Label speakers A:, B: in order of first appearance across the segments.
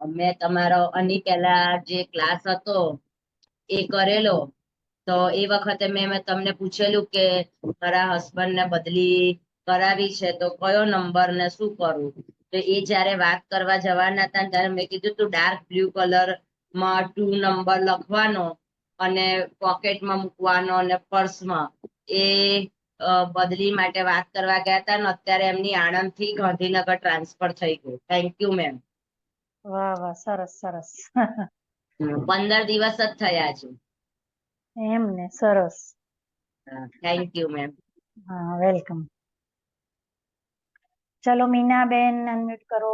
A: મેં તમારો આની પહેલા જે ક્લાસ હતો એ કરેલો, તો એ વખતે મેં તમને પૂછેલું કે મારા હસબન્ડ ને બદલી કરાવી છે તો કયો નંબર ને શું કરવું. તો એ જયારે વાત કરવા જવાના હતા ત્યારે મેં કીધું તું ડાર્ક બ્લુ કલર માં 2 નંબર લખવાનો અને પોકેટમાં મૂકવાનો અને પર્સમાં. એ બદલી માટે વાત કરવા ગયા હતા ને અત્યારે એમની આણંદ થી ગાંધીનગર ટ્રાન્સફર થઈ ગયું. Thank you ma'am.
B: વાહ વાહ, સરસ સરસ.
A: 15 દિવસ જ થયા છે.
B: એમ ને, સરસ.
A: Thank you ma'am.
B: હા, વેલકમ. ચલો મીનાબેન, અનમ્યુટ કરો.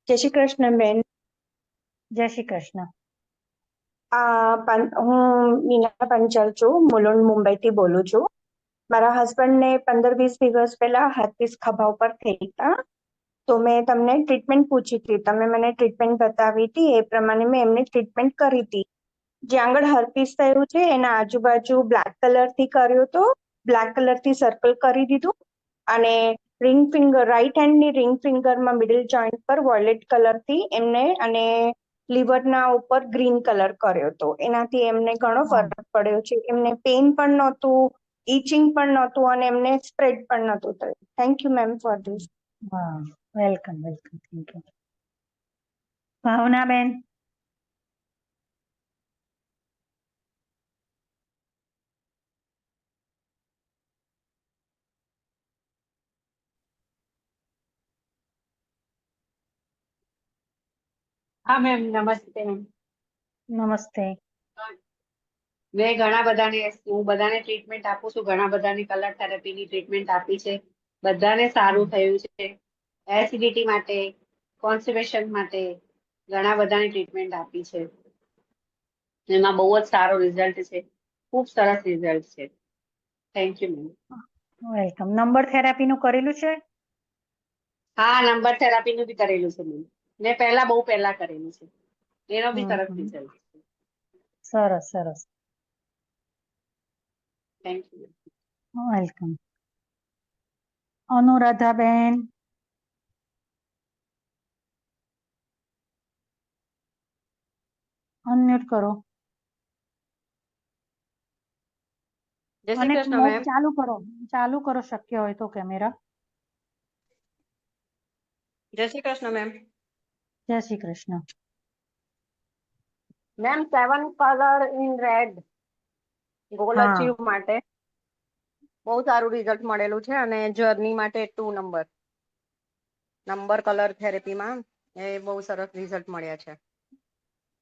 C: જય શ્રી કૃષ્ણ બેન.
B: જય શ્રી કૃષ્ણ.
C: હું મીના પંચાલ છું, મુલુંડ મુંબઈ થી બોલું છું. મારા હસબન્ડ ને 15-20 દિવસ પહેલા હાથપીસ ખભા ઉપર થઈ હતા, તો મેં તમને ટ્રીટમેન્ટ પૂછી હતી, તમે મને ટ્રીટમેન્ટ બતાવી હતી, એ પ્રમાણે મેં એમને ટ્રીટમેન્ટ કરી હતી. જ્યાં આગળ હર્પીસ થયું છે એના આજુબાજુ બ્લેક કલર થી કર્યો તો, બ્લેક કલર થી સર્કલ કરી દીધું, અને રિંગ ફિંગર, રાઈટ હેન્ડની રિંગ ફિંગરમાં મિડલ જોઈન્ટ પર વોયલેટ કલર થી એમને, અને લીવરના ઉપર ગ્રીન કલર કર્યો હતો. એનાથી એમને ઘણો ફરક પડ્યો છે. એમને પેઇન પણ નહોતું, ઈચિંગ પણ નહોતું, અને એમને સ્પ્રેડ પણ નહોતું થયું. Thank you ma'am for this.
B: હા, welcome welcome. Thank you. Bhavnaben.
D: હા મેમ, નમસ્તે મેમ.
B: નમસ્તે.
D: મેં ઘણા બધાને, હું બધાને ટ્રીટમેન્ટ આપું છું, ઘણા બધાને કલર થેરેપીની ટ્રીટમેન્ટ આપી છે, બધાને સારું થયું છે. એસિડિટી માટે, કોન્સ્ટિપેશન માટે ઘણા બધાની ટ્રીટમેન્ટ આપી છે. એમાં બહુ જ સારો રિઝલ્ટ છે, ખૂબ સરસ રિઝલ્ટ છે. Thank you ma'am.
B: Welcome. Number થેરાપીનું કરેલું છે?
D: હા, નંબર થેરાપીનું બી કરેલું છે મેમ. મેં બહુ પહેલા કરેલું છે, એનો બી સરસ રિઝલ્ટ છે.
B: સરસ સરસ.
D: Thank you.
B: વેલકમ. અનુરાધાબેન. અનમ્યુટ કરો.
D: જય શ્રી
B: અને
D: કૃષ્ણ
B: મોબ
D: મેમ.
B: ચાલુ કરો શક્ય હોય તો કેમેરા.
D: જય શ્રી કૃષ્ણ મેમ.
B: જય Shri Krishna.
D: Ma'am 7 colour in red goal
B: હા
D: અચીવ માટે બહુ સારું રિઝલ્ટ મળેલું છે, અને જર્ની માટે 2 નંબર કલર થેરેપીમાં એ બહુ સરસ રિઝલ્ટ મળ્યા છે.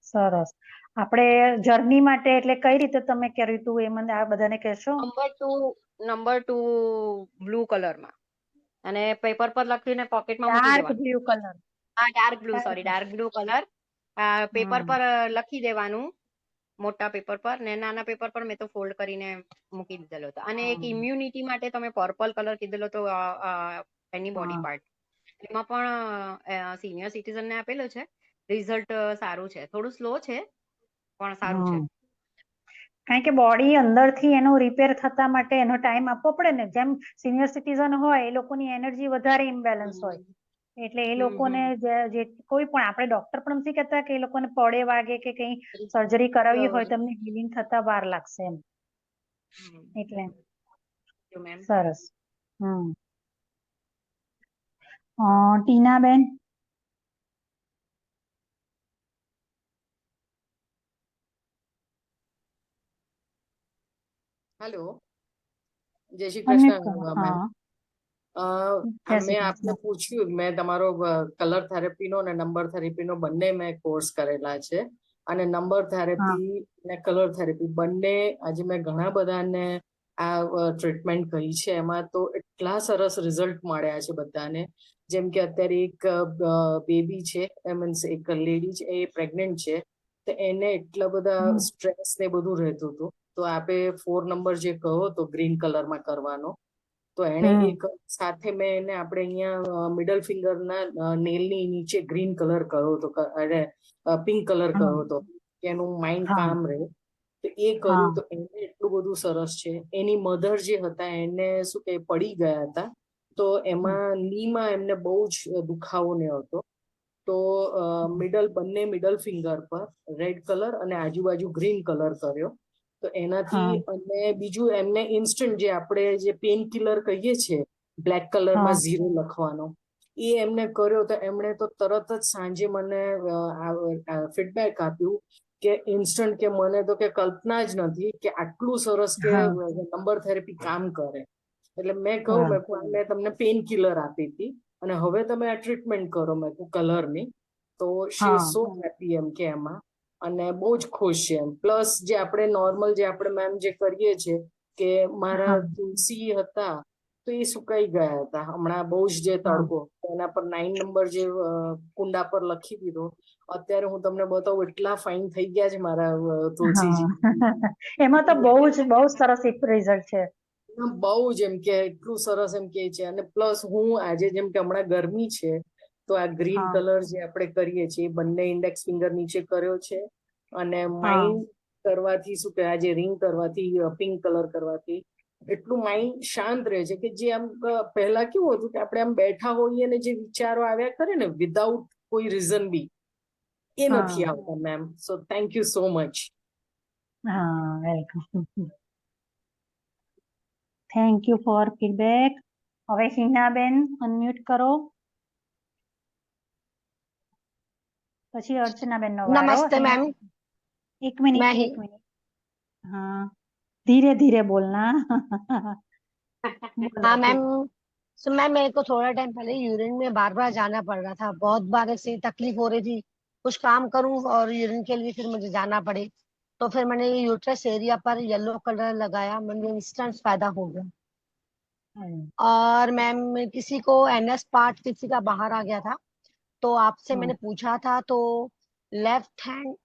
B: સરસ. આપણે જર્ની માટે એટલે કઈ રીતે તમે કર્યું હતું એ મને આ બધાને કહેશો?
D: નંબર 2 બ્લુ કલરમાં, અને પેપર પર લખીને પોકેટમાં મૂકી
B: ડાર્ક
D: દેવાનું.
B: Blue colour.
D: હા, ડાર્ક બ્લુ કલર પેપર પર લખી દેવાનું, મોટા પેપર પર, ને નાના પેપર પર મેં તો ફોલ્ડ કરીને મૂકી દીધેલો હતો. અને એક ઇમ્યુનિટી માટે તમે પર્પલ કલર કીધેલો તો એની બોડી પાર્ટ, એમાં પણ સિનિયર સિટીઝન ને આપેલો છે. રિઝલ્ટ સારું છે, થોડું સ્લો છે પણ સારું છે.
B: કારણ કે બોડી અંદરથી એનો રિપેર થતા માટે એનો ટાઈમ આપવો પડે ને. જેમ સિનિયર સિટીઝન હોય એ લોકોની એનર્જી વધારે ઇમ્બેલેન્સ હોય, એટલે એ લોકોને જે કોઈ પણ, આપણે ડોક્ટર પણ નથી કહેતા કે એ લોકોને પડે વાગે કે કઈ સર્જરી કરાવી હોય તમને હિલિંગ થતા વાર લાગશે એમ, એટલે સરસ. ટીનાબેન.
E: હેલો, જય શ્રી કૃષ્ણ મેમ. મેં આપને પૂછ્યું, મેં તમારો કલર થેરેપીનો અને નંબર થેરેપીનો બંને મેં કોર્સ કરેલા છે, અને નંબર થેરેપી અને કલર થેરેપી બંને આજે મેં ઘણા બધાને આ ટ્રીટમેન્ટ કરી છે. એમાં તો એટલા સરસ રિઝલ્ટ મળ્યા છે બધાને. જેમ કે અત્યારે એક બેબી છે, મીન્સ એક લેડી છે, એ પ્રેગ્નેન્ટ છે, તો એને એટલા બધા સ્ટ્રેસ ને બધું રહેતું હતું. તો આપે 4 નંબર જે કહો તો ગ્રીન કલરમાં કરવાનો, તો એને એક સાથે મેં એને આપણે અહીંયા મિડલ ફિંગરના નેલની નીચે ગ્રીન કલર કર્યો હતો, અરે પિંક કલર કર્યો હતો, કે એનું માઇન્ડ કામ રહે. તો એ કર્યું તો એને એટલું બધું સરસ છે. એની મધર જે હતા એને શું કે પડી ગયા હતા, તો એમાં નીમાં એમને બહુ જ દુખાવો ને હતો. તો બંને મિડલ ફિંગર પર રેડ કલર અને આજુબાજુ ગ્રીન કલર કર્યો. તો એનાથી અને બીજું એમને ઇન્સ્ટન્ટ જે આપણે જે પેઇન કિલર કહીએ છીએ બ્લેક કલરમાં 0 લખવાનો, એ એમને કર્યો. તો એમણે તો તરત જ સાંજે મને ફીડબેક આપ્યું કે ઇન્સ્ટન્ટ કે મને તો કે કલ્પના જ નથી કે આટલું સરસ કે નંબર થેરેપી કામ કરે. એટલે મેં કહું મેં તમને પેઇન કિલર આપી હતી અને હવે તમે આ ટ્રીટમેન્ટ કરો મેં કહું કલરની. તો શી ઇઝ સો હેપી એમ કે એમાં, અને બહુ જ ખુશ છે એમ. પ્લસ જે આપણે નોર્મલ જે આપણે મેમ જે કરીએ છીએ કે મારા તુલસી હતા તો એ સુકાઈ ગયા હતા હમણાં બહુ જ જે તડકો, એના પર 9 નંબર જે કુંડા પર લખી દીધો. અત્યારે હું તમને બતાવું એટલા ફાઇન થઈ ગયા છે મારા તુલસીજી.
B: એમાં તો બહુ જ સરસ રિઝલ્ટ છે.
E: બહુ જ એમ કે એટલું સરસ એમ કે છે. અને પ્લસ હું આજે જેમ કે હમણાં ગરમી છે તો આ ગ્રીન કલર જે આપણે કરીએ છીએ બંને ઇન્ડેક્સ ફિંગર નીચે કર્યો છે. અને માઇન્ડ કરવાથી શું કે આજે રિંગ કરવાથી પિંક કલર કરવાથી એટલું માઇન્ડ શાંત રહે છે કે જે આમ પહેલા કેવું હતું કે આપણે આમ બેઠા હોઈએ ને જે વિચારો આવ્યા કરે ને વિધાઉટ કોઈ રીઝન બી, એ નથી આવતા ma'am. So thank you so much.
B: હા, welcome. Thank you for feedback. હવે હિનાબેન અનમ્યુટ કરો. પછી અર્ચનાબેન નો વારો.
F: नमस्ते मैम।
B: एक मिनट
F: मैं
B: एक मिनट हाँ, धीरे धीरे बोलना.
F: हाँ मैम, सो मैम मेरे को थोड़ा टाइम पहले यूरिन में बार बार जाना पड़ रहा था, बहुत बार ऐसे तकलीफ हो रही थी, कुछ काम करूं और यूरिन के लिए फिर मुझे जाना पड़े, तो फिर मैंने यूट्रस एरिया पर येलो कलर लगाया, मुझे इंस्टेंट फायदा हो गया। और मैम किसी को एनएस पार्ट किसी का बाहर आ गया था, तो आपसे मैंने पूछा था, तो लेफ्ट हैंड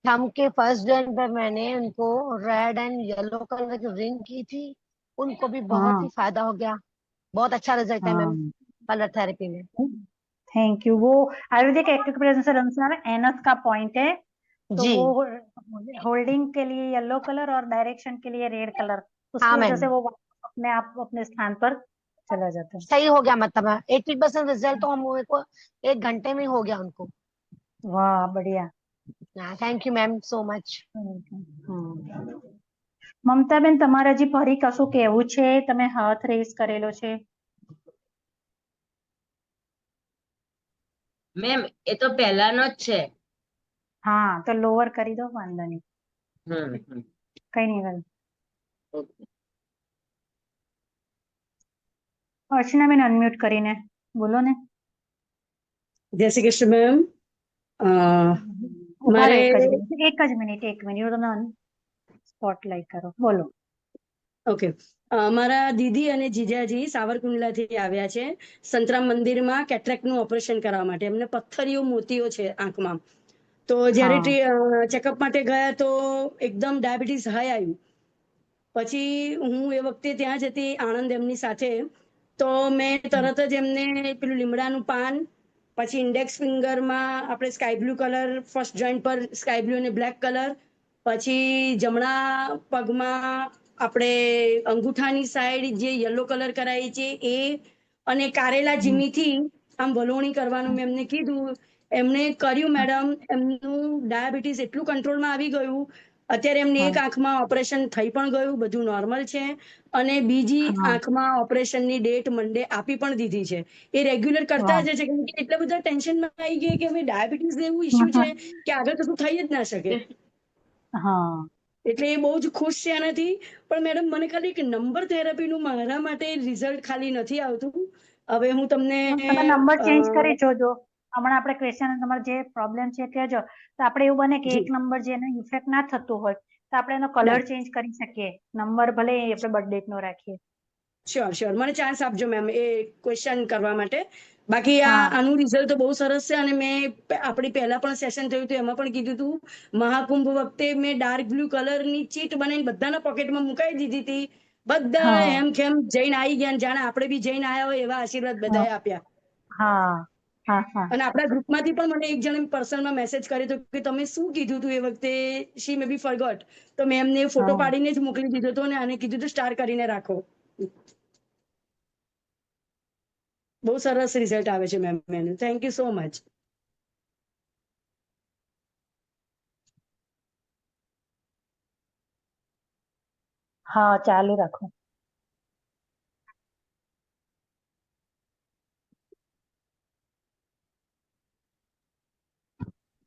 F: थंब के फर्स्ट जॉइंट पर मैंने उनको रेड एंड येलो कलर की रिंग की थी, उनको भी बहुत ही फायदा हो गया। बहुत अच्छा रिजल्ट है मैम कलर थेरेपी में।
B: Thank you. वो आयुर्वेदिक एक्यूप्रेशर अनुसार एनस का पॉइंट है, तो
F: जी
B: वो होल्डिंग के लिए येलो कलर और डायरेक्शन के लिए रेड कलर, उसकी
F: हाँ
B: वजह
F: मैम,
B: से वो अपने आप अपने स्थान पर चला जाता है।
F: सही हो गया, मतलब 80% रिजल्ट तो हम मेरे को 1 घंटे में ही हो गया उनको।
B: वाह, बढ़िया।
F: Thank you ma'am so much.
B: Mamtaben, તમારે હજી ફરી કશું કહેવું છે? તમે હાથ રેઝ કરેલો છે.
A: મેમ એ તો પહેલાનો જ છે.
B: હા, તો લોઅર કરી દો, વાંધો નહીં, કઈ નહીં. વાંધો. અર્ચનાબેન અનમ્યુટ કરીને બોલો ને.
G: જય શ્રી કૃષ્ણ મેમ.
B: ઉભા રહો,
G: મારે
B: એક જ મિનિટ તમે સ્પોટલાઇટ કરો, બોલો.
G: ઓકે, મારા દીદી અને જીજાજી સાવરકુંડલાથી આવ્યા છે સંતરામ મંદિરમાં કેટરેક્ટનું ઓપરેશન કરવા માટે. એમને પથ્થરીઓ મોતીઓ છે આંખમાં. તો જ્યારે ચેકઅપ માટે ગયા તો એકદમ ડાયાબિટીસ હાઈ આવ્યું. પછી હું એ વખતે ત્યાં જ હતી આણંદ એમની સાથે, તો મેં તરત જ એમને પેલું લીમડાનું પાન, પછી ઇન્ડેક્સ ફિંગરમાં આપણે sky blue colour first joint પર સ્કાય બ્લુ અને બ્લેક કલર, પછી જમણા પગમાં આપણે અંગૂઠાની સાઈડ જે યલો કલર કરાવી છે એ, અને કારેલા જીમીથી આમ વલોણી કરવાનું મેં એમને કીધું. એમને કર્યું મેડમ. એમનું ડાયાબિટીસ એટલું કંટ્રોલમાં આવી ગયું, અત્યારે એમને એક આંખમાં ઓપરેશન થઈ પણ ગયું, બધું નોર્મલ છે. અને બીજી આંખમાં ઓપરેશનની ડેટ મંડે આપી પણ દીધી છે. એ રેગ્યુલર કરતા જ છે, કેમ કે એટલા બધા ટેન્શનમાં આવી ગયા કે હવે ડાયાબિટીસ એવું ઇસ્યુ છે કે આગળ કશું થઈ જ ના શકે. એટલે એ બહુ જ ખુશ છે એનાથી. પણ મેડમ મને ખાલી એક નંબર થેરાપીનું મારા માટે રિઝલ્ટ ખાલી નથી આવતું. હવે હું તમને
B: તમે નંબર ચેન્જ કરી જોજો. હમણાં આપણે ક્વેશ્ચન, તમારો જે પ્રોબ્લેમ છે કહેજો, તો આપણે એવું બને કે એક નંબર જેનો ઇફેક્ટ ના થતું હોય તો આપણે એનો કલર ચેન્જ કરી શકીએ. નંબર ભલે આપણે બર્થડેટ નો રાખીએ.
G: શ્યોર શ્યોર, મને ચાન્સ આપજો મેમ એ ક્વેશ્ચન કરવા માટે. બાકી આનું રિઝલ્ટ તો બહુ સરસ છે. અને મેં આપણી પહેલા પણ સેશન થયું હતું એમાં પણ કીધું હતું, મહાકુંભ વખતે મેં ડાર્ક બ્લુ કલરની ચીટ બનાવીને બધાના પોકેટમાં મુકાઈ દીધી હતી. બધા એમ કેમ જઈને આવી ગયા, જાણે આપણે બી જઈને આવ્યા હોય એવા આશીર્વાદ બધાએ આપ્યા. અને આપણા ગ્રુપમાંથી પણ મને એક જણે પર્સનલમાં મેસેજ કર્યો હતો કે તમે શું કીધું હતું એ વખતે, શી મે બી ફોરગોટ. તો મેં એમને ફોટો પાડીને જ મોકલી દીધો હતો અને આને કીધું હતું સ્ટાર કરીને રાખો. બહુ સરસ રિઝલ્ટ આવે છે મેમ એનું. Thank you so much.
B: હા, ચાલુ રાખો.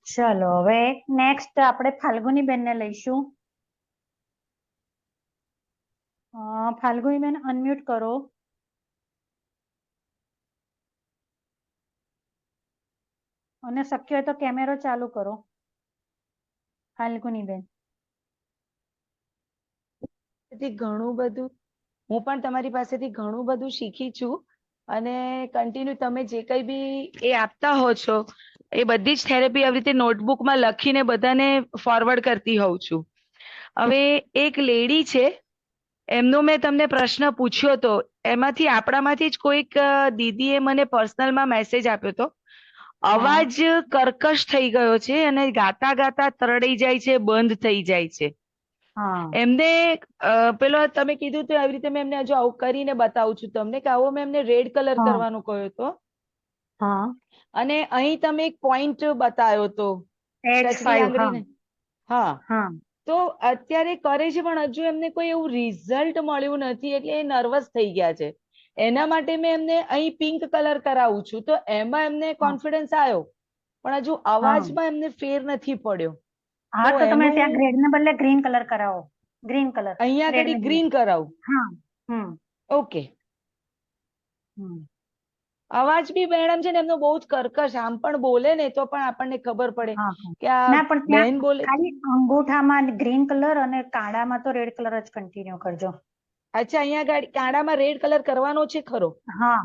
B: ચલો હવે નેક્સ્ટ આપણે ફાલ્ગુની બેન ને લઈશું. ફાલ્ગુની બેન અનમ્યુટ કરો. અને શક્ય હોય તો કેમેરો ચાલુ કરો. ફાલ્ગુની બેન.
H: ઘણું બધું હું પણ તમારી પાસેથી ઘણું બધું શીખી છું અને કન્ટિન્યુ તમે જે કંઈ બી એ આપતા હો છો એ બધી જ થેરેપી આવી રીતે નોટબુકમાં લખીને બધાને ફોરવર્ડ કરતી હોઉં છું. હવે એક લેડી છે, એમનો મેં તમને પ્રશ્ન પૂછ્યો હતો, એમાંથી આપણામાંથી જ કોઈક દીદીએ મને પર્સનલમાં મેસેજ આપ્યો હતો. અવાજ કર્કશ થઈ ગયો છે અને ગાતા ગાતા તરડાઈ જાય છે, બંધ થઈ જાય છે. એમને પેલો તમે કીધું તો આવી રીતે મેં એમને હજુ આવું કરીને બતાવું છું તમને કે આવો મેં એમને રેડ કલર કરવાનો કહ્યો હતો. અને અહીં તમે એક પોઈન્ટ બતાવ્યો હતો ટચની આંગળીને. હા, તો અત્યારે કરે છે પણ હજુ એમને કોઈ એવું રિઝલ્ટ મળ્યું નથી એટલે એ નર્વસ થઈ ગયા છે. એના માટે મેં એમને અહીં પિંક કલર કરાવું છું તો એમાં એમને કોન્ફિડન્સ આવ્યો પણ હજુ અવાજમાં એમને ફેર નથી પડ્યો.
B: હા, તો તમે ત્યાં ગ્રેડ ને બદલે ગ્રીન કલર કરાવો. ગ્રીન કલર
H: અહીંયા આગળ ગ્રીન કરાવું.
B: હા.
H: ઓકે. અવાજ બી મેડમ છે ને એમનો બહુ જ કર્કશ, આમ પણ બોલે ને તો પણ આપણને ખબર પડે કે આ બેન બોલે.
B: ખાલી અંગૂઠામાં ગ્રીન કલર અને કાળામાં તો રેડ કલર જ કન્ટિન્યુ કરજો.
H: અચ્છા, અહીંયા કાળામાં રેડ કલર કરવાનો છે ખરો?
B: હા.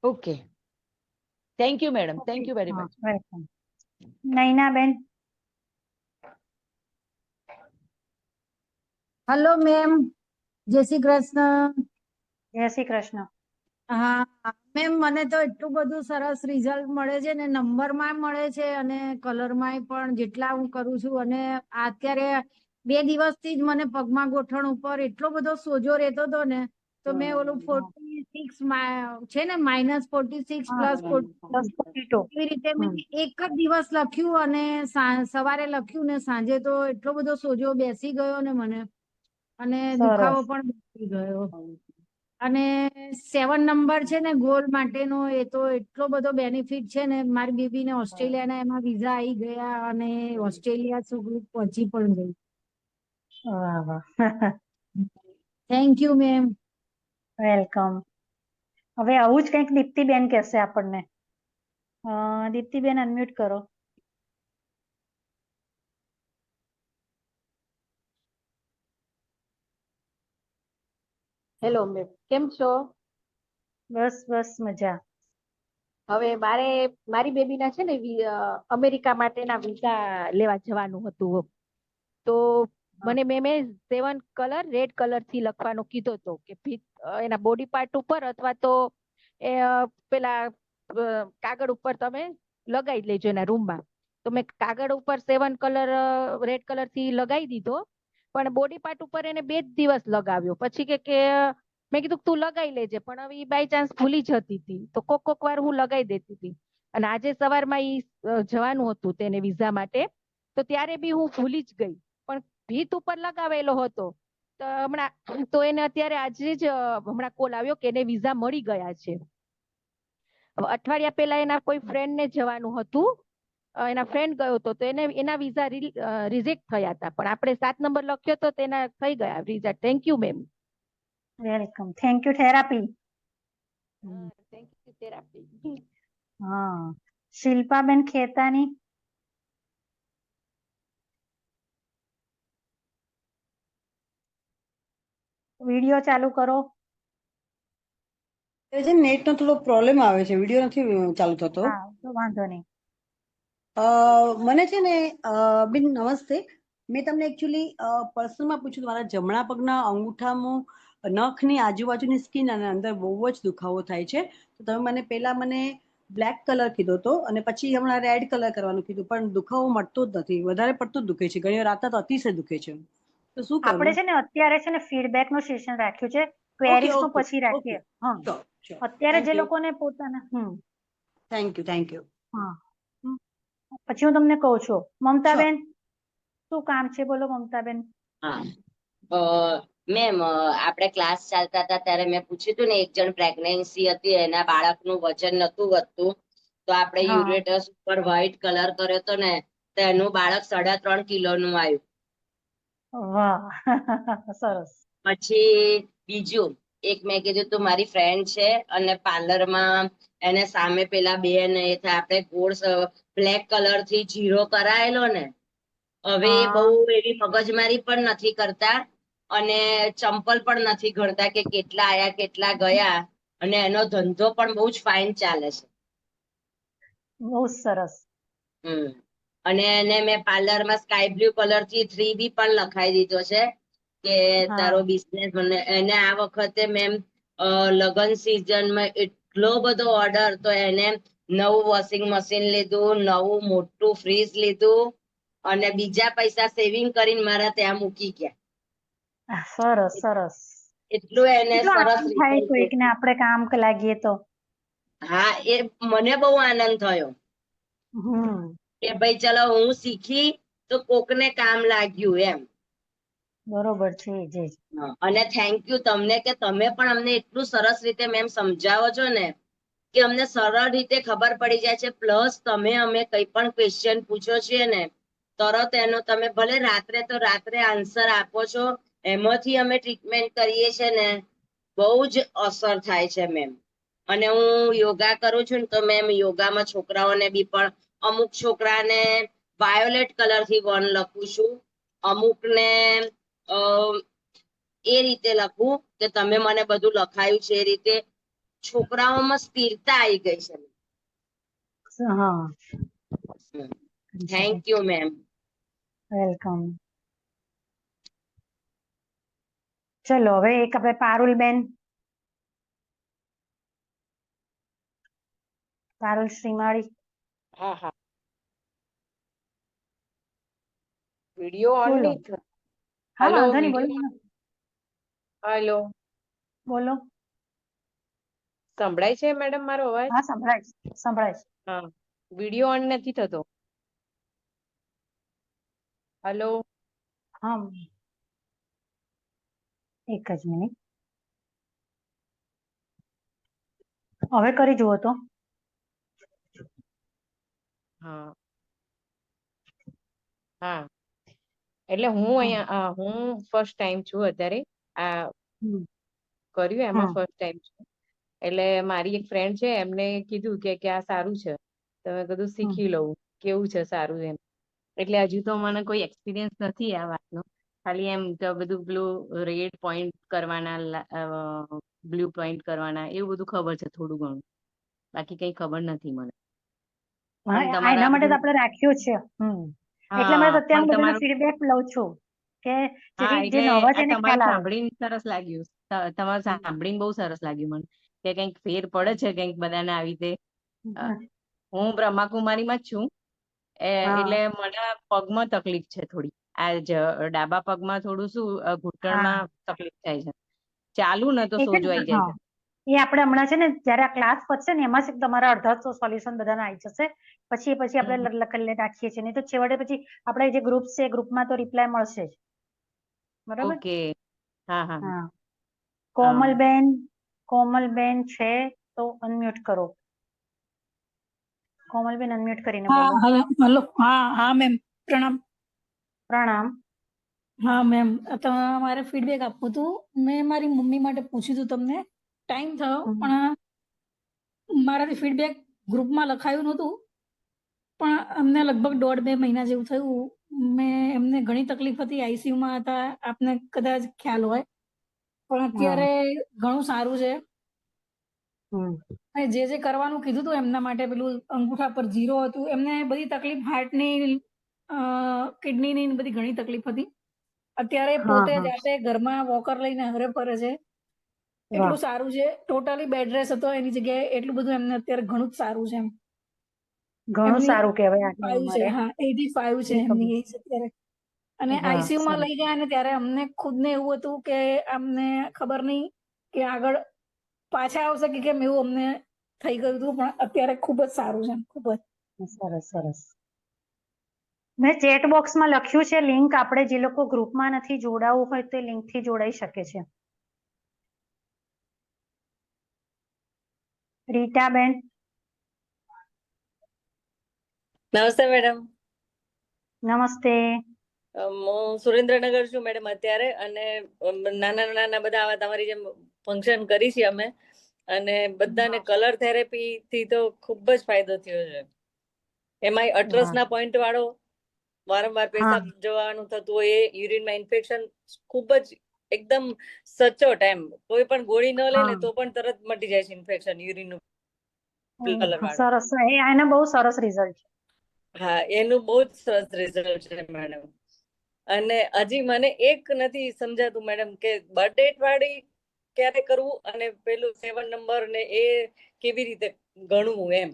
H: Okay. Thank you madam. Thank you very much.
B: Welcome. Naina ben.
I: Hello ma'am, જય શ્રી કૃષ્ણ.
B: જય શ્રી કૃષ્ણ.
I: હા મેમ, મને તો એટલું બધું સરસ રિઝલ્ટ મળે છે ને, નંબરમાં મળે છે અને કલરમાંય પણ જેટલા હું કરું છું. અને અત્યારે 2 દિવસથી જ મને પગમાં ગોઠણ ઉપર એટલો બધો સોજો રહેતો હતો ને, તો મેં ઓલું 46 છે ને -46 પ્લસ 42 એવી રીતે મેં એક જ દિવસ લખ્યું અને સવારે લખ્યું ને સાંજે તો એટલો બધો સોજો બેસી ગયો ને મને, અને દુખાવો પણ બેસી ગયો. અને 7 નંબર છે ને ગોલ માટેનો, એ તો એટલો બધો બેનિફિટ છે ને. મારી બેબીને ઓસ્ટ્રેલિયાના એમાં વિઝા આવી ગયા અને ઓસ્ટ્રેલિયા સુધી પહોંચી પણ ગઈ.
B: વાહ વાહ.
I: Thank you ma'am.
B: વેલકમ. હવે આવું જ કંઈક દીપ્તિબેન કહેશે આપણને. દીપ્તિબેન અનમ્યુટ કરો.
J: હેલો મેમ, કેમ છો?
B: બસ બસ મજા.
J: હવે મારી બેબીના છે ને અમેરિકા માટેના વિઝા લેવા જવાનું હતું. તો મને મેમે 7 કલર રેડ કલર થી લખવાનો કીધો હતો કે એના બોડી પાર્ટ ઉપર અથવા તો પેલા કાગળ ઉપર તમે લગાવી લેજો એના રૂમમાં. તો મેં કાગળ ઉપર 7 કલર રેડ કલર થી લગાવી દીધો, પણ બોડી પાર્ટ ઉપર એને 2 જ દિવસ લગાવ્યો. પછી કે મેં કીધું તું લગાવી લેજે, પણ હવે બાય ચાન્સ ભૂલી જતી હતી તો કોક વાર હું લગાવી દેતી હતી. અને આજે સવારમાં જવાનું હતું તેને વિઝા માટે, તો ત્યારે બી હું ભૂલી જ ગઈ, પણ ભીત ઉપર લગાવેલો હતો. તો હમણાં તો એને અત્યારે આજે જ હમણાં કોલ આવ્યો કે એને વિઝા મળી ગયા છે. અઠવાડિયા પહેલા એના કોઈ ફ્રેન્ડ ને જવાનું હતું, એના ફ્રેન્ડ ગયો હતો તો એને એના વિઝા રિજેક્ટ થયા હતા, પણ આપણે 7 નંબર લખ્યો તો તેના થઈ ગયા visa. Thank you ma'am.
B: Welcome. Thank you therapy.
J: Thank you therapy.
B: હા. શિલ્પાબેન ખેતાની. વિડિયો ચાલુ કરો.
K: છે નેટનો થોડો પ્રોબ્લેમ આવે છે, વિડિયો નથી ચાલુ થતો.
B: હા, તો વાંધો નહીં.
K: મને છે ને બેન નમસ્તે. મેં તમને એકચ્યુઅલી પર્સનલમાં પૂછ્યું, મારા જમણા પગના અંગૂઠામાં નખની આજુબાજુની સ્કિન અને અંદર બહુ જ દુખાવો થાય છે. તો તમે મને પહેલા બ્લેક કલર કીધો હતો અને પછી હમણાં રેડ કલર કરવાનું કીધું, પણ દુખાવો મળતો જ નથી, વધારે પડતું જ દુખે છે. ઘણી વાર રાત તો અતિશય દુખે છે. તો શું
B: આપણે
K: કરવું?
B: છે ને અત્યારે છે ને ફીડબેક નું સેશન રાખ્યું છે, ક્વેરીઝ નું પછી રાખીએ. હા, અત્યારે જે
K: Thank you.
B: લોકોને પોતાના
K: થેન્ક યુ.
B: હા પછી હું તમને કહું છું મમતાબેન શું કામ છે બોલો મમતાબેન.
A: હા મેમ આપણે ક્લાસ ચાલતા હતા ત્યારે મેં પૂછ્યું હતું ને એક જણ પ્રેગ્નન્સી હતી એના બાળકનું વજન નતું વધતું તો આપણે
B: હા.
A: યુરેટસ ઉપર વ્હાઈટ કલર કર્યો હતો ને તો એનું બાળક 3.5 કિલોનું આવ્યું.
B: વાહ સરસ.
A: પછી બીજું એક મેં કીધું તું મારી ફ્રેન્ડ છે અને પાર્લરમાં એને સામે પેલા બેન એ થાય આપણે ગોળ બ્લેક કલર થી જીરો કરાયેલો ને હવે એ બહુ એવી મગજમારી પણ નથી કરતા અને ચંપલ પણ નથી ગણતા કે કેટલા આયા કેટલા ગયા અને એનો ધંધો પણ બહુ જ ફાઇન ચાલે છે.
B: બહુ સરસ.
A: અને એને મેં પાર્લરમાં સ્કાય બ્લુ કલર થી 3B પણ લખાઈ દીધો છે કે તારો બિઝનેસ એને આ વખતે મેમ લગન સિઝનમાં એટલો બધો ઓર્ડર તો એને નવું વોશિંગ મશીન લીધું નવું મોટું ફ્રીજ લીધું અને બીજા પૈસા સેવિંગ કરીને મારા ત્યાં મૂકી ગયા.
B: સરસ સરસ.
A: એટલું એને
B: કેટલો
A: સરસ
B: આનંદ થાય કોઈકને આપણે કામ લાગીએ તો.
A: હા એ મને બહુ આનંદ થયો કે ભાઈ ચલો હું શીખી તો કોકને કામ લાગ્યું એમ.
B: બરોબર છે જ.
A: અને થેન્ક યુ તમને કે તમે પણ અમને એટલું સરસ રીતે મેમ સમજાવો છો ને કે અમને સરળ રીતે ખબર પડી જાય છે પ્લસ તમે અમે કઈ પણ ક્વેશ્ચન પૂછો છીએ ને તરત એનો તમે ભલે રાત્રે તો રાત્રે આન્સર આપો છો એમાંથી અમે ટ્રીટમેન્ટ કરીએ છીએ ને બહુ જ અસર થાય છે મેમ. અને હું યોગા કરું છું ને તો મેમ યોગામાં છોકરાઓને બી પણ અમુક છોકરાને વાયોલેટ કલર થી 1 લખું છું અમુકને એ રીતે લખું કે તમે મને બધું લખાયું છે એ રીતે છોકરાઓમાં સ્થિરતા આવી ગઈ છે. Thank you ma'am.
B: વેલકમ. ચલો હવે એક આપણે પારુલબેન. પારુલ શ્રીમાળી.
L: હા હા વિડિયો ઓન
B: બોલો.
L: નહીં થયો.
B: હા
L: હેલો
B: વાંધો નહીં બોલો
L: વિડિયો હેલો
B: બોલો.
L: સંભળાય છે મેડમ મારો અવાજ?
B: હા સંભળાય છે.
L: હા વિડિયો ઓન નથી થતો. હેલો
B: હા એક જ મિનિટ હવે કરી જુઓ તો.
L: હા હા એટલે હું અહીંયા હું ફર્સ્ટ ટાઈમ છું અત્યારે આ કર્યું એમાં ફર્સ્ટ ટાઈમ છું એટલે મારી એક ફ્રેન્ડ છે એમને કીધું કે આ સારું છે તો મેં કીધું શીખી લઉં કેવું છે સારું એમ. એટલે હજુ તો મને કોઈ એક્સપિરિયન્સ નથી આ વાતનો ખાલી એમ તો બધું પેલું રેડ પોઈન્ટ કરવાના બ્લુ પોઈન્ટ કરવાના એવું બધું ખબર છે થોડું ઘણું બાકી કઈ ખબર નથી મને. પણ તમારા
B: એના માટે તો
L: બધું
B: આપણે રાખ્યું છે. એટલા માટે અત્યારે
L: પણ
B: હું બધાનો
L: તમારું
B: ફીડબેક લઉં છું કે
L: હા
B: જે
L: એટલે
B: નવા છે
L: આ
B: એને ખ્યાલ
L: તમારું
B: આવે.
L: સાંભળીને સરસ લાગ્યું તમારું સાંભળીને બહુ સરસ લાગ્યું મને કે કંઈક ફેર પડે છે કંઈક બધાને આવી રીતે હું બ્રહ્માકુમારીમાં જ છું એટલે મને પગમાં તકલીફ છે થોડી આ ડાબા પગમાં થોડું શું ઘૂંટણમાં તકલીફ થાય છે ચાલુ ને તો સોજો આવી જાય છે.
B: એ આપણે હમણાં છે ને જયારે આ ક્લાસ પતશે ને એમાં જ તમારા અડધા સોલ્યુશન બધાના આવી જશે પછી આપણે રાખીએ છીએ નહીં તો છેવટે પછી આપણે જે ગ્રુપ છે એ ગ્રુપમાં તો રિપ્લાય મળશે જ. બરાબર.
L: ઓકે હા હા
B: કોમલબેન છે તો અનમ્યુટ કરો. કોમલબેન અનમ્યુટ કરીને બોલો.
M: હેલો હા મેમ પ્રણામ.
B: પ્રણામ.
M: હા મેમ તમારે ફીડબેક આપવું હતું. મેં મારી મમ્મી માટે પૂછ્યું હતું તમને ટાઈમ થયો પણ મારાથી ફીડબેક ગ્રુપમાં લખાયું નહોતું પણ અમને લગભગ 1.5-2 મહિના જેવું થયું. મેં એમને ઘણી તકલીફ હતી આઈસીયુમાં હતા આપને કદાચ ખ્યાલ હોય પણ અત્યારે ઘણું સારું છે. જે કરવાનું કીધું હતું એમના માટે પેલું અંગૂઠા પર 0 હતું એમને બધી તકલીફ હાર્ટની કિડનીની બધી ઘણી તકલીફ હતી. અત્યારે પોતે જાતે ઘરમાં વોકર લઈને હરે ફરે છે એટલું સારું છે. ટોટલી બેડ રેસ્ટ હતો એની જગ્યાએ એટલું બધું એમને અત્યારે ઘણું જ સારું છે એમ.
B: ઘણું
M: એમની
B: સારું કહેવાય
M: 85 છે. હા 85 છે એમની એજ અત્યારે અને આઈસીયુમાં લઈ ગયા ને ત્યારે અમને ખુદને એવું હતું કે અમને ખબર નહીં કે આગળ પાછા આવશે કે કેમ એવું અમને થઈ ગયું હતું, પણ અત્યારે ખૂબ જ સારું છે, ખૂબ જ.
B: સરસ સરસ. મેં ચેટ બોક્સમાં લખ્યું છે લિંક, આપણે જે લોકો ગ્રુપમાં નથી જોડાવું હોય તો લિંક થી જોડાઈ શકે છે. રીટાબેન.
N: નમસ્તે મેડમ.
B: નમસ્તે.
N: હું સુરેન્દ્રનગર છું મેડમ અત્યારે, અને નાના નાના બધા આવા તમારી જેમ ફંક્શન કરી છે અમે, અને બધાને કલર થેરેપી થી તો ખૂબ જ ફાયદો થયો છે. એમાં અટરસના પોઈન્ટ વાળો વારંવાર પેશાબ જવાનું થતું હોય, એ યુરિનમાં ઇન્ફેક્શન ખૂબ જ એકદમ સચોટ, એમ કોઈ પણ ગોળી ન લે ને તો પણ તરત મટી જાય છે ઇન્ફેક્શન યુરિનનું કલર વાળું.
B: સરસ, એને બહુ સરસ રિઝલ્ટ છે.
N: હા, એનું બહુ જ સરસ રિઝલ્ટ છે મેડમ. અને હજી મને એક નથી સમજાતું મેડમ કે બર્થડેટ વાળી ક્યારે કરવું અને પેલું 7 નંબર ને એ કેવી રીતે ગણવું એમ.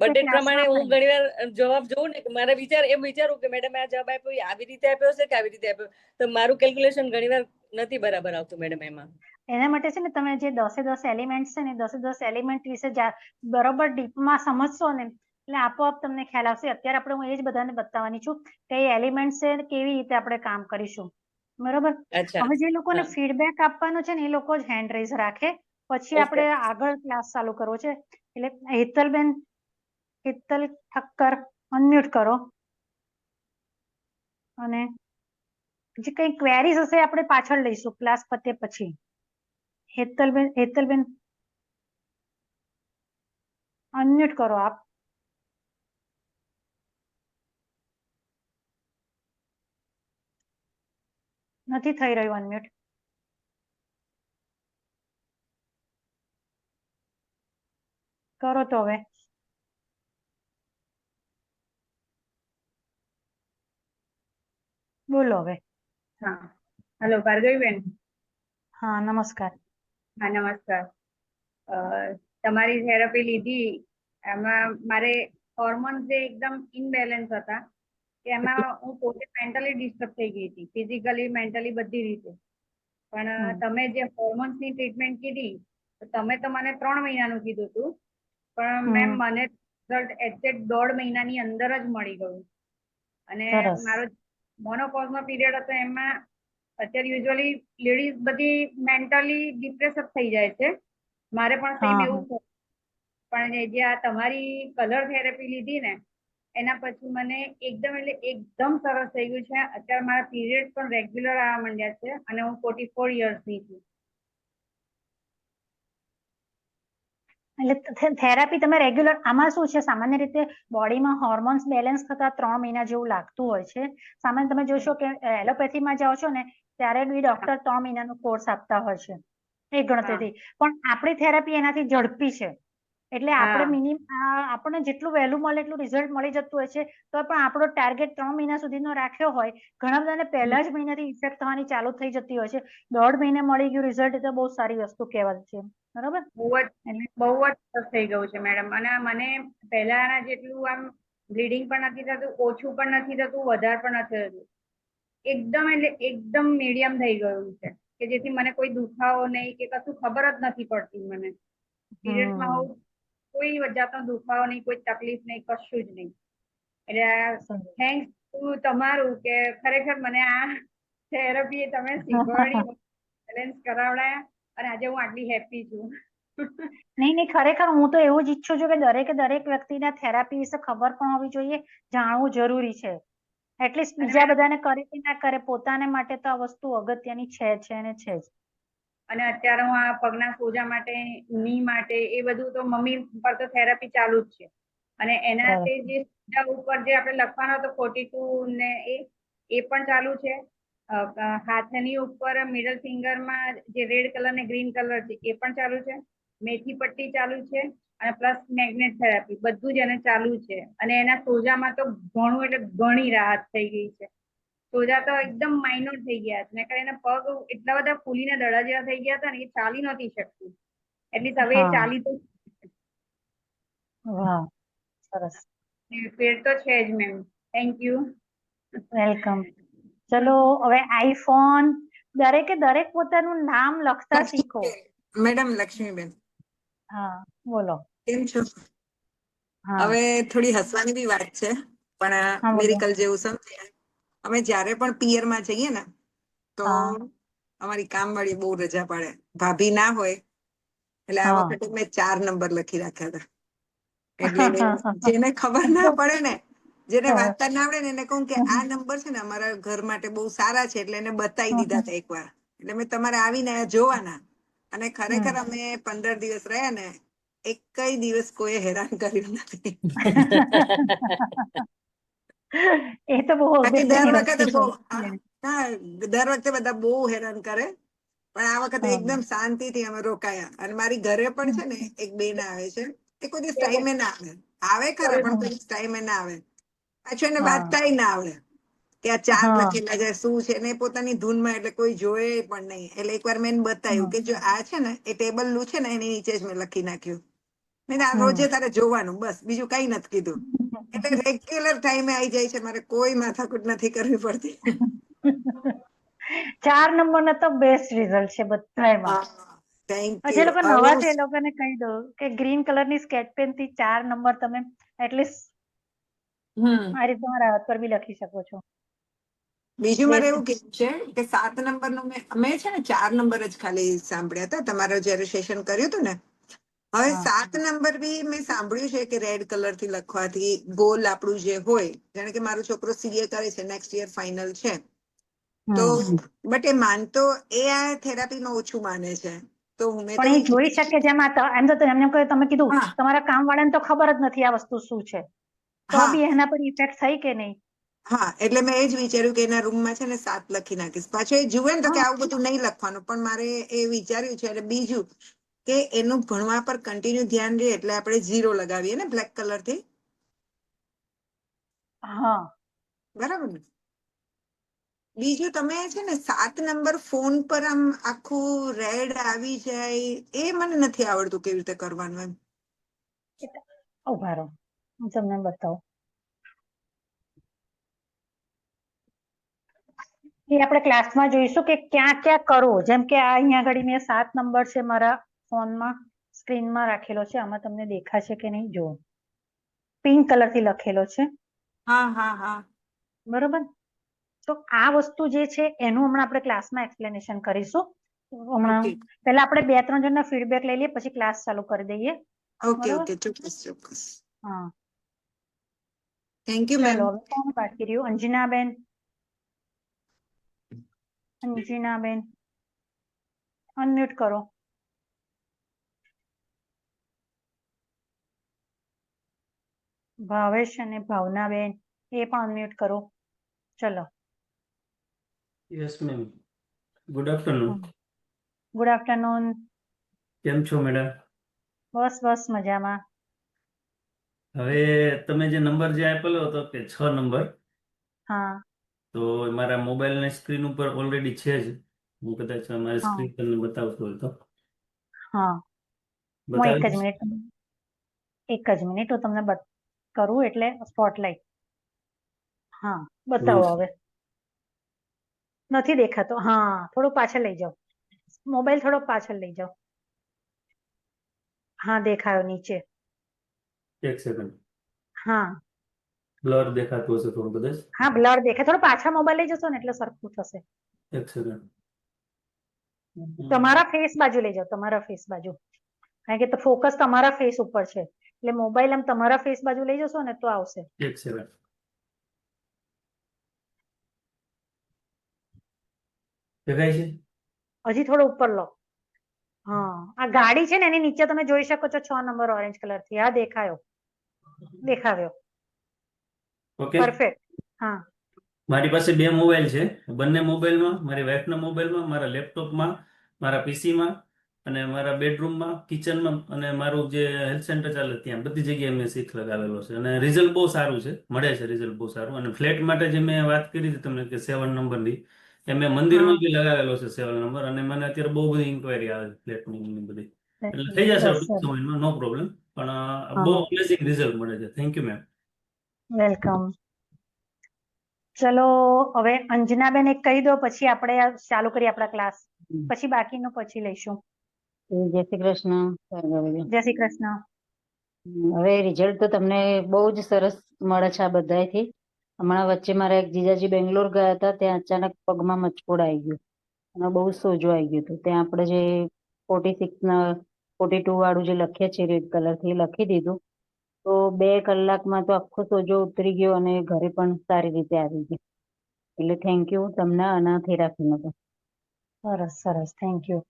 N: બર્થડેટ પ્રમાણે હું ઘણીવાર જવાબ જોઉં ને, મારા વિચારું કે મેડમ આ જવાબ આપ્યો આવી રીતે આપ્યો છે કે આવી રીતે આપ્યો, તો મારું કેલ્ક્યુલેશન ઘણીવાર નથી બરાબર આવતું મેડમ. એમાં
B: એના માટે છે ને તમે જે 10 એલિમેન્ટ છે ને 10 એલિમેન્ટ વિશે બરોબર ડીપમાં સમજશો ને એટલે આપોઆપ તમને ખ્યાલ આવશે. અત્યારે આપણે હું એ જ બધાને બતાવવાની છું કે એ એલિમેન્ટ છે કેવી રીતે આપણે કામ કરીશું, બરોબર. હવે જે લોકોને ફીડબેક આપવાનો છે ને એ લોકો જ હેન્ડ રેઝ રાખે, પછી આપણે આગળ ક્લાસ ચાલુ કરવો છે. એટલે હેતલબેન, હેતલ ઠક્કર, અનમ્યુટ કરો. અને જે કઈ ક્વેરીઝ હશે આપણે પાછળ લઈશું ક્લાસ પતે પછી. હેતલબેન અનમ્યુટ કરો આપ. નથી થઈ રહ્યું અનમ્યુટ. કરો તો હવે. બોલો હવે.
O: હા, હેલો ભાર્ગવીબેન.
B: હા, નમસ્કાર.
O: હા, નમસ્કાર. તમારી થેરપી લીધી, એમાં મારે હોર્મોન્સ જે એકદમ ઇનબેલેન્સ હતા, એમાં હું પોતે મેન્ટલી ડિસ્ટર્બ થઈ ગઈ હતી, ફિઝિકલી મેન્ટલી બધી રીતે. પણ તમે જે હોર્મોન્સની ટ્રીટમેન્ટ કીધી, તો તમે તો મને 3 મહિનાનું કીધું હતું, પણ મેમ મને રિઝલ્ટ એક્ઝેક્ટ 1.5 મહિનાની અંદર જ મળી ગયું. અને મારો મોનોપોઝનો પીરિયડ હતો, એમાં અત્યારે યુઝ્યુઅલી લેડીઝ બધી મેન્ટલી ડિપ્રેસ થઈ જાય છે. મારે પણ સેમ એવું, પણ જે આ તમારી કલર થેરેપી લીધી ને એના પછી મને એકદમ સરસ થઈ ગયું છે. અત્યારે મારા પીરિયડ પણ રેગ્યુલર આવવા માંડ્યા છે, અને હું 44 યર્સની છું.
B: એટલે થેરાપી તમે રેગ્યુલર, આમાં શું છે સામાન્ય રીતે બોડીમાં હોર્મોન્સ બેલેન્સ થતા 3 મહિના જેવું લાગતું હોય છે. સામાન્ય તમે જોશો કે એલોપેથીમાં જાઓ છો ને ત્યારે બી ડોક્ટર 3 મહિનાનો કોર્સ આપતા હોય છે એ ગણતરીથી, પણ આપણી થેરાપી એનાથી ઝડપી છે. એટલે આપણે આપણને જેટલું વહેલું મળે એટલું રિઝલ્ટ મળી જતું હોય છે. તો પણ આપણો ટાર્ગેટ 3 મહિના સુધીનો રાખ્યો હોય, ઘણા બધાને પહેલા જ મહિનાથી ઇફેક્ટ થવાની ચાલુ થઈ જતી હોય છે. 1.5 મહિને મળી ગયું રિઝલ્ટ, એ તો બહુ સારી વસ્તુ કહેવાય છે, બરોબર.
O: બહુ જ સરસ થઈ ગયું છે મેડમ. અને મને પહેલાના જેટલું આમ બ્લીડિંગ પણ નથી થતું, ઓછું પણ નથી થતું, વધારે પણ નથી થતું. એકદમ મીડિયમ થઈ ગયું છે, કે જેથી મને કોઈ દુખાવો નહીં કે કશું ખબર જ નથી પડતી. મને પીરિયડ્સમાં હું કોઈ જાતનો દુખાવો નહીં, કોઈ તકલીફ નહીં, કશું જ નહીં. એટલે થેન્ક્સ ટુ તમારું કે ખરેખર મને આ થેરપી તમે શીખવાડી, બેલેન્સ કરાવડાયા, અને આજે હું આટલી હેપી છું.
B: નહીં, ખરેખર હું તો એવું જ ઈચ્છું છું કે દરેક વ્યક્તિને થેરાપી વિશે ખબર પણ હોવી જોઈએ, જાણવું જરૂરી છે. એટલીસ્ટ બીજા બધાને કરે કે ના કરે, પોતાને માટે તો આ વસ્તુ અગત્યની છે ને છે જ.
O: અને અત્યારે હું આ પગના સોજા માટે, ની માટે, એ બધું તો મમ્મી પર તો થેરાપી ચાલુ જ છે. અને એના જે સોજા ઉપર જે આપણે લખવાનો હતો 42 ને એ પણ ચાલુ છે. હાથની ઉપર મિડલ ફિંગરમાં જે રેડ કલર ને ગ્રીન કલર છે એ પણ ચાલુ છે. મેથી પટ્ટી ચાલુ છે, અને પ્લસ મેગ્નેટ થેરાપી બધું જ એને ચાલુ છે. અને એના સોજામાં તો ઘણું એટલે ઘણી રાહત થઈ ગઈ છે. સોજા તો એકદમ માઇનોર થઈ ગયા છે, ને એના પગ એટલા બધા ફૂલીને દડા જેવા થઈ ગયા હતા ને, એ ચાલી નહોતી શકતી. એટલી હવે એ ચાલી તો
B: સરસ.
O: પેટ તો છે જ મેમ. Thank you.
B: વેલકમ. ચલો હવે આઈફોન, દરેક પોતાનું નામ લખતા શીખો.
P: મેડમ લક્ષ્મીબેન
B: હા બોલો.
P: કેમ છો?
B: હા
P: હવે થોડી હસવાની બી વાત છે, પણ
B: હા બોલો.
P: મિરેકલ જેવું સમજે. અમે જ્યારે પણ પિયરમાં જઈએ ને તો
B: હા
P: અમારી કામવાળી બહુ રજા પાડે, ભાભી ના હોય એટલે આ
B: હા
P: વખતે મેં 4 નંબર લખી રાખ્યા હતા. એટલે જેને ખબર ના પડે ને, જેને વાંચતા ના આવડે ને, એને કહું કે આ નંબર છે ને અમારા ઘર માટે બહુ સારા છે, એટલે એને બતાવી દીધા હતા એકવાર. એટલે મેં તમારે આવીને જોવાના. અને ખરેખર અમે 15 દિવસ રહ્યા ને, એકય દિવસ કોઈ હેરાન કર્યું નથી.
B: એ તો બહુ
P: બાકી દર
B: અગત્યની
P: વખતે
B: વસ્તુ
P: બહુ
B: છે.
P: દર વખતે બધા બહુ હેરાન કરે, પણ આ વખતે
B: હા
P: એકદમ શાંતિથી અમે રોકાયા. અને મારી ઘરે પણ છે ને એક બેન આવે છે, એ કોઈ દિવસ ટાઈમે ના આવે. આવે ખરા, પણ કોઈ દિવસ ટાઈમે ના આવે. પાછું એને
B: હા
P: વાંચતાય ના આવડે કે આ 4
B: હા
P: લખેલા છે શું છે, ને પોતાની ધૂનમાં, એટલે કોઈ જોયે પણ નહીં. એટલે એકવાર મેં એને બતાવ્યું કે જો આ છે ને એ ટેબલ નું છે ને, એની નીચે જ મેં લખી નાખ્યું. મેં આ રોજે તારે જોવાનું, બસ બીજું કઈ નથી કીધું. એટલે રેગ્યુલર ટાઈમે આવી જાય છે, મારે કોઈ માથાકૂટ નથી કરવી પડતી.
B: 4 નંબરના તો બેસ્ટ રિઝલ્ટ છે બધાયમાં.
P: થેન્ક
B: જે
P: યુ.
B: લોકો નવા છે એ લોકોને કહી દો કે ગ્રીન કલરની સ્કેચ પેન થી 4 નંબર તમે એટલીસ્ટ આ રીતે તમારા હાથ પર બી લખી શકો છો.
P: બીજું મારે
B: બેસ્ટ.
P: એવું કેવું છે કે 7 નંબરનું મેં છે ને 4 નંબર જ ખાલી સાંભળ્યા હતા તમારે જયારે સેશન કર્યું હતું ને. હવે
B: હા
P: 7 નંબર બી મેં સાંભળ્યું છે કે રેડ કલર થી લખવાથી ગોલ આપણું જે હોય, જાણે કે મારો છોકરો સીએ કરે છે, નેક્સ્ટ યર ફાઇનલ છે, તો બટ એ માનતો એ આ થેરાપીમાં ઓછું માને છે. તો મેં તો
B: પણ એ જોઈ શકે જેમ એમ તો એમને તમે કીધું
P: હા
B: તમારા કામ વાળાને તો ખબર જ નથી આ વસ્તુ શું છે, તો
P: હા
B: બી એના પર ઇફેક્ટ થઈ કે નહીં.
P: હા, એટલે મેં એ જ વિચાર્યું કે એના રૂમમાં છે ને 7 લખી નાખીશ. પાછું એ જુએ ને તો કે
B: હા
P: આવું બધું નહીં લખવાનું, પણ મારે એ વિચાર્યું છે. અને બીજું કે એનું ભણવા પર કન્ટિન્યુ ધ્યાન રહે, એટલે આપણે 0 લગાવીએ ને બ્લેક કલર થી.
B: હા
P: બરાબર ને? બીજું તમે છે ને 7 નંબર ફોન પર આમ આખું રેડ આવી જાય, એ મને નથી આવડતું કેવી રીતે કરવાનું એમ.
B: ઉભા રહો, હું તમને બતાવું. એ આપણે ક્લાસમાં જોઈશું કે ક્યાં ક્યાં કરવું. જેમ કે આ અહીંયા આગળ મેં 7 નંબર છે મારા ફોનમાં સ્ક્રીનમાં રાખેલો છે. આમાં તમને દેખાશે કે નહીં જુઓ. પિંક કલર થી લખેલો છે,
P: હા હા હા
B: બરોબર. તો આ વસ્તુ જે છે એનું હમણાં આપણે ક્લાસમાં એક્સપ્લેનેશન કરીશું. હમણાં
P: ઓકે
B: પહેલા આપણે 2-3 જણના ફીડબેક લઈ લઈએ, પછી ક્લાસ ચાલુ કરી દઈએ.
P: ઓકે
B: બરોબર.
P: ઓકે, ચોક્કસ ચોક્કસ.
B: હા
P: થેન્ક યુ મેમ.
B: ચલો હવે કોણ બાકી રહ્યું? અંજનાબેન. અંજનાબેન અનમ્યુટ કરો. ભાવેશ અને ભાવનાબેન એ પણ અનમ્યુટ કરો. ચલો.
Q: Yes ma'am. Good afternoon.
B: Good afternoon.
Q: કેમ છો મેડમ?
B: બસ બસ મજામાં.
Q: હવે તમે જે નંબર જે આપેલો હતો કે 6 નંબર,
B: હા
Q: તો મારા મોબાઈલની સ્ક્રીન ઉપર ઓલરેડી છે જ. હું કદાચ મારી
B: હા
Q: સ્ક્રીન તમને બતાવતો હોય તો
B: હા હું એક
Q: બતાવી
B: જ
Q: દઈશ.
B: મિનિટ હું તમને કરું એટલે સ્પોટલાઇટ. હા
Q: One
B: બતાવો હવે. નથી દેખાતો. હા થોડું પાછળ લઈ જાઓ, મોબાઈલ થોડો પાછળ લઈ જાઓ. હા દેખાયો નીચે.
Q: એક સેકન્ડ.
B: હા
Q: બ્લર દેખાતું હશે થોડું કદાચ.
B: હા બ્લર દેખાય. થોડો પાછળ મોબાઈલ લઈ જશો ને એટલે સરખું થશે.
Q: એક સેકન્ડ.
B: તમારા ફેસ બાજુ લઈ જાઓ, તમારા ફેસ બાજુ, કારણ કે ફોકસ તમારા ફેસ ઉપર છે, એટલે મોબાઈલ આમ તમારા ફેસ બાજુ લઈ જશો ને તો આવશે.
Q: એક સેકન્ડ. દેખાય છે?
B: હજી થોડો ઉપર લો. હા આ ગાડી છે ને એની નીચે તમે જોઈ શકો છો 6 નંબર ઓરેન્જ કલર થી. હા દેખાયો, દેખાવ્યો.
Q: ઓકે.
B: પરફેક્ટ. હા
Q: મારી પાસે 2 મોબાઈલ છે. બંને મોબાઈલમાં, મારી વાઈફના મોબાઈલમાં, મારા લેપટોપમાં, મારા પીસીમાં અને મારા બેડરૂમમાં, કિચનમાં અને મારું જે હેલ્થ સેન્ટર ચાલે ત્યાં બધી જગ્યાએ મેં શીખ લગાવેલો છે. અને રિઝલ્ટ બહુ સારું છે, મળે છે રિઝલ્ટ બહુ સારું. અને ફ્લેટ માટે જે મેં વાત કરી હતી તમને કે 7 નંબરની, એ મેં
B: હા
Q: મંદિરમાં બી લગાવેલો છે 7 નંબર. અને મને અત્યારે બહુ બધી ઇન્ક્વાયરી આવે છે ફ્લેટની બધી. એટલે થઈ જશે
B: બસ
Q: ટૂંક સમયમાં, નો પ્રોબ્લેમ. પણ બહુ
B: હા
Q: અમેઝિંગ રિઝલ્ટ મળે છે. Thank you ma'am.
B: વેલકમ. ચલો હવે અંજનાબેન એક કહી દો, પછી આપણે ચાલુ કરીએ આપણા ક્લાસ. પછી બાકીનું પછી લઈશું.
R: જય શ્રી કૃષ્ણ ભાર્ગવીબેન.
B: જય શ્રી કૃષ્ણ.
R: હવે રિઝલ્ટ તો તમને બહુ જ સરસ મળે છે આ બધાથી. હમણાં વચ્ચે મારા એક જીજાજી બેંગ્લોર ગયા હતા, ત્યાં અચાનક પગમાં મચકોડ આવી ગયો અને બહુ સોજો આવી ગયો હતો. ત્યાં આપણે જે 42 વાળું જે લખીએ છીએ રેડ કલરથી એ લખી દીધું, તો 2 કલાકમાં તો આખો સોજો ઉતરી ગયો અને ઘરે પણ સારી રીતે આવી ગયો. એટલે થેન્ક યુ તમને અને થેરાપીનો પણ.
B: સરસ સરસ, થેન્ક યુ.